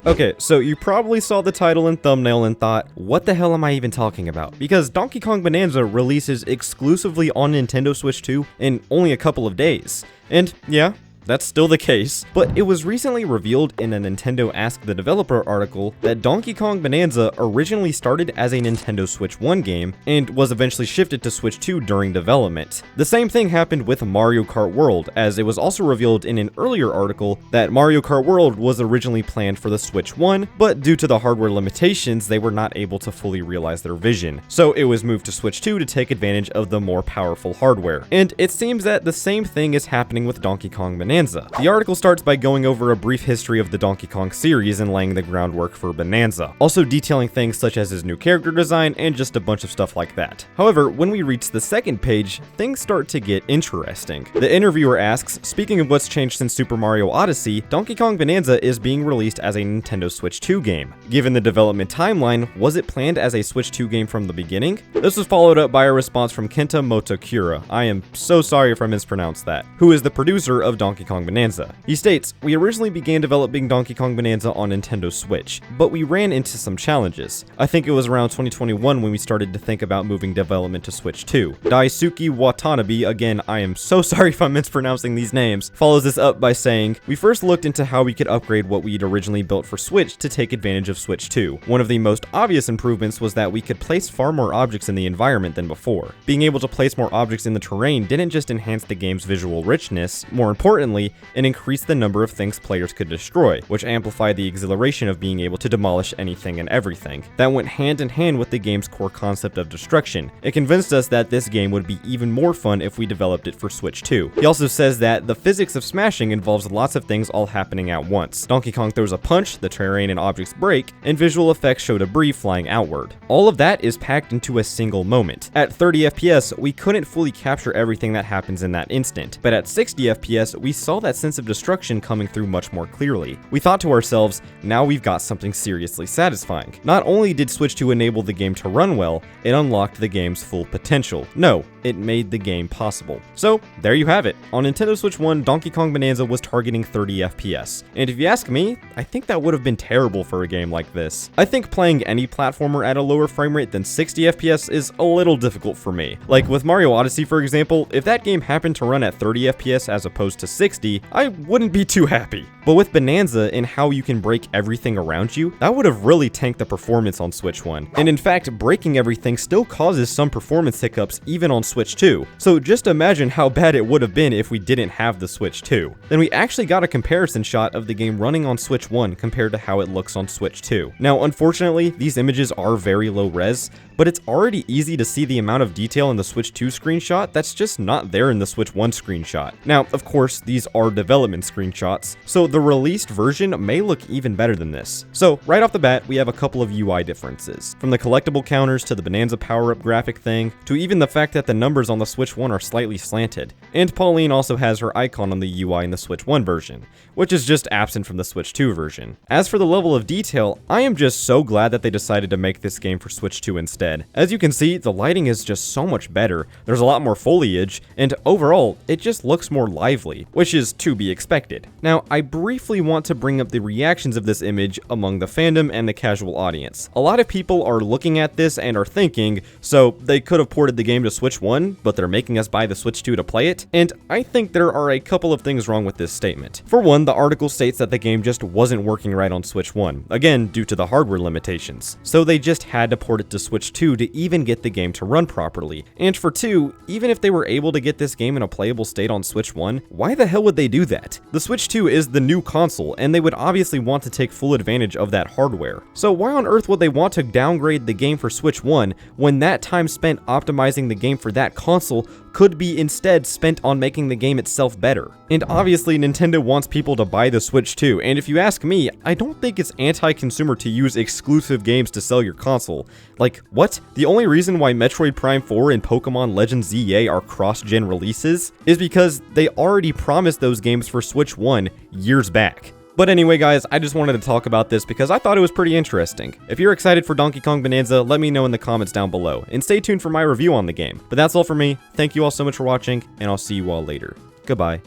Okay, so you probably saw the title and thumbnail and thought, what the hell am I even talking about? Because Donkey Kong Bananza releases exclusively on Nintendo Switch 2 in only a couple of days. And yeah, that's still the case, but it was recently revealed in a Nintendo Ask the Developer article that Donkey Kong Bananza originally started as a Nintendo Switch 1 game and was eventually shifted to Switch 2 during development. The same thing happened with Mario Kart World, as it was also revealed in an earlier article that Mario Kart World was originally planned for the Switch 1, but due to the hardware limitations, they were not able to fully realize their vision. So it was moved to Switch 2 to take advantage of the more powerful hardware. And it seems that the same thing is happening with Donkey Kong Bananza. The article starts by going over a brief history of the Donkey Kong series and laying the groundwork for Bananza, also detailing things such as his new character design and just a bunch of stuff like that. However, when we reach the second page, things start to get interesting. The interviewer asks, speaking of what's changed since Super Mario Odyssey, Donkey Kong Bananza is being released as a Nintendo Switch 2 game. Given the development timeline, was it planned as a Switch 2 game from the beginning? This was followed up by a response from Kenta Motokura, I am so sorry if I mispronounced that, who is the producer of Donkey Kong Bananza. He states, we originally began developing Donkey Kong Bananza on Nintendo Switch, but we ran into some challenges. I think it was around 2021 when we started to think about moving development to Switch 2. Daisuke Watanabe, again, I am so sorry if I'm mispronouncing these names, follows this up by saying, we first looked into how we could upgrade what we'd originally built for Switch to take advantage of Switch 2. One of the most obvious improvements was that we could place far more objects in the environment than before. Being able to place more objects in the terrain didn't just enhance the game's visual richness, more importantly, it increased the number of things players could destroy, which amplified the exhilaration of being able to demolish anything and everything. That went hand in hand with the game's core concept of destruction. It convinced us that this game would be even more fun if we developed it for Switch 2. He also says that the physics of smashing involves lots of things all happening at once. Donkey Kong throws a punch, the terrain and objects break, and visual effects show debris flying outward. All of that is packed into a single moment. At 30 FPS, we couldn't fully capture everything that happens in that instant, but at 60 FPS, we saw that sense of destruction coming through much more clearly. We thought to ourselves, now we've got something seriously satisfying. Not only did Switch 2 enable the game to run well, it unlocked the game's full potential. No, it made the game possible. So, there you have it. On Nintendo Switch 1, Donkey Kong Bananza was targeting 30 FPS. And if you ask me, I think that would have been terrible for a game like this. I think playing any platformer at a lower frame rate than 60 FPS is a little difficult for me. Like with Mario Odyssey, for example, if that game happened to run at 30 FPS as opposed to 60, I wouldn't be too happy. But with Bananza and how you can break everything around you, that would have really tanked the performance on Switch 1. And in fact, breaking everything still causes some performance hiccups even on Switch 2. So just imagine how bad it would have been if we didn't have the Switch 2. Then we actually got a comparison shot of the game running on Switch 1 compared to how it looks on Switch 2. Now, unfortunately, these images are very low res, but it's already easy to see the amount of detail in the Switch 2 screenshot that's just not there in the Switch 1 screenshot. Now, of course, these are development screenshots, so the released version may look even better than this. So, right off the bat, we have a couple of UI differences. From the collectible counters to the Bananza power-up graphic thing, to even the fact that the numbers on the Switch 1 are slightly slanted. And Pauline also has her icon on the UI in the Switch 1 version, which is just absent from the Switch 2 version. As for the level of detail, I am just so glad that they decided to make this game for Switch 2 instead. As you can see, the lighting is just so much better, there's a lot more foliage, and overall, it just looks more lively, which is to be expected. Now, I briefly want to bring up the reactions of this image among the fandom and the casual audience. A lot of people are looking at this and are thinking, so they could have ported the game to Switch 1, but they're making us buy the Switch 2 to play it, and I think there are a couple of things wrong with this statement. For one, the article states that the game just wasn't working right on Switch 1, again due to the hardware limitations, so they just had to port it to Switch 2 to even get the game to run properly. And for two, even if they were able to get this game in a playable state on Switch 1, why the hell would they do that? The Switch 2 is the new console, and they would obviously want to take full advantage of that hardware. So why on earth would they want to downgrade the game for Switch 1 when that time spent optimizing the game for that console could be instead spent on making the game itself better? And obviously Nintendo wants people to buy the Switch 2, and if you ask me, I don't think it's anti-consumer to use exclusive games to sell your console. Like, what? The only reason why Metroid Prime 4 and Pokemon Legends ZA are cross-gen releases is because they already promised those games for Switch 1 years back. But anyway guys, I just wanted to talk about this because I thought it was pretty interesting. If you're excited for Donkey Kong Bananza, let me know in the comments down below, and stay tuned for my review on the game. But that's all for me, thank you all so much for watching, and I'll see you all later. Goodbye.